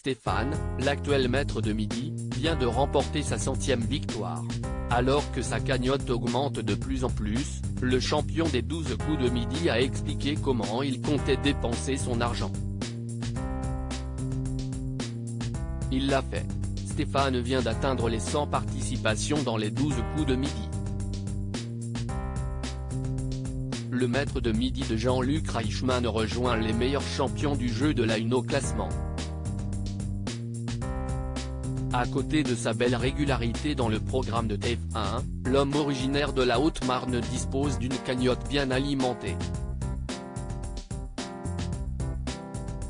Stéphane, l'actuel maître de midi, vient de remporter sa 100e victoire. Alors que sa cagnotte augmente de plus en plus, le champion des 12 coups de midi a expliqué comment il comptait dépenser son argent. Il l'a fait. Stéphane vient d'atteindre les 100 participations dans les 12 coups de midi. Le maître de midi de Jean-Luc Reichmann rejoint les meilleurs champions du jeu de la Une au classement. À côté de sa belle régularité dans le programme de TF1, l'homme originaire de la Haute-Marne dispose d'une cagnotte bien alimentée.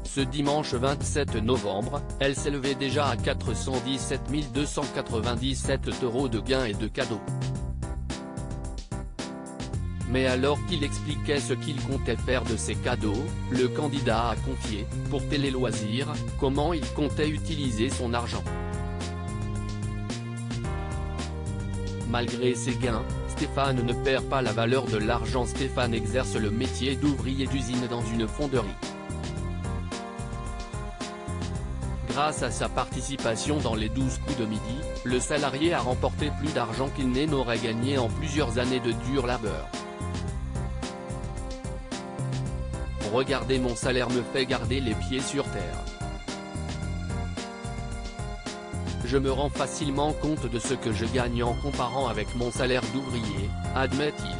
Ce dimanche 27 novembre, elle s'élevait déjà à 417 297 € de gains et de cadeaux. Mais alors qu'il expliquait ce qu'il comptait faire de ces cadeaux, le candidat a confié, pour Télé Loisirs, comment il comptait utiliser son argent. Malgré ses gains, Stéphane ne perd pas la valeur de l'argent. Stéphane exerce le métier d'ouvrier d'usine dans une fonderie. Grâce à sa participation dans les 12 coups de midi, le salarié a remporté plus d'argent qu'il n'aurait gagné en plusieurs années de dur labeur. Regardez, mon salaire me fait garder les pieds sur terre. Je me rends facilement compte de ce que je gagne en comparant avec mon salaire d'ouvrier, admet-il.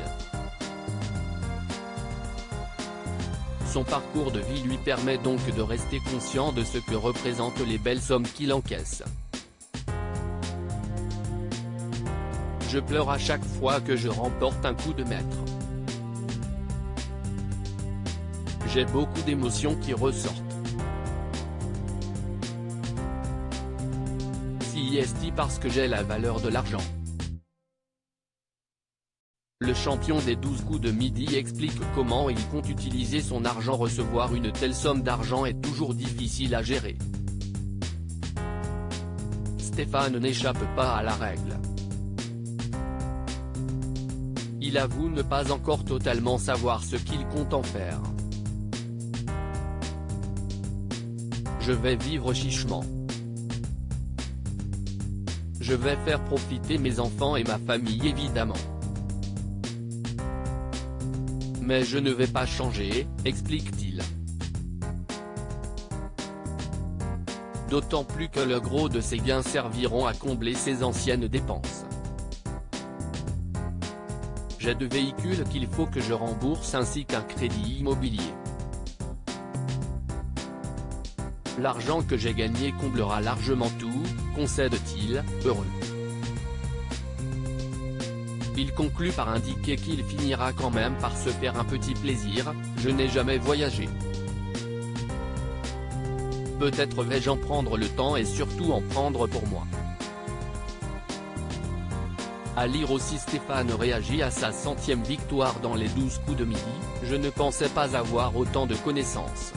Son parcours de vie lui permet donc de rester conscient de ce que représentent les belles sommes qu'il encaisse. Je pleure à chaque fois que je remporte un coup de maître. J'ai beaucoup d'émotions qui ressortent. Si est parce que j'ai la valeur de l'argent. Le champion des 12 coups de midi explique comment il compte utiliser son argent. Recevoir une telle somme d'argent est toujours difficile à gérer. Stéphane n'échappe pas à la règle. Il avoue ne pas encore totalement savoir ce qu'il compte en faire. Je vais vivre chichement. Je vais faire profiter mes enfants et ma famille évidemment. Mais je ne vais pas changer, explique-t-il. D'autant plus que le gros de ses gains serviront à combler ses anciennes dépenses. J'ai 2 véhicules qu'il faut que je rembourse ainsi qu'un crédit immobilier. L'argent que j'ai gagné comblera largement tout, concède-t-il, heureux. Il conclut par indiquer qu'il finira quand même par se faire un petit plaisir. Je n'ai jamais voyagé. Peut-être vais-je en prendre le temps et surtout en prendre pour moi. À lire aussi, Stéphane réagit à sa 100e victoire dans les 12 coups de midi. Je ne pensais pas avoir autant de connaissances.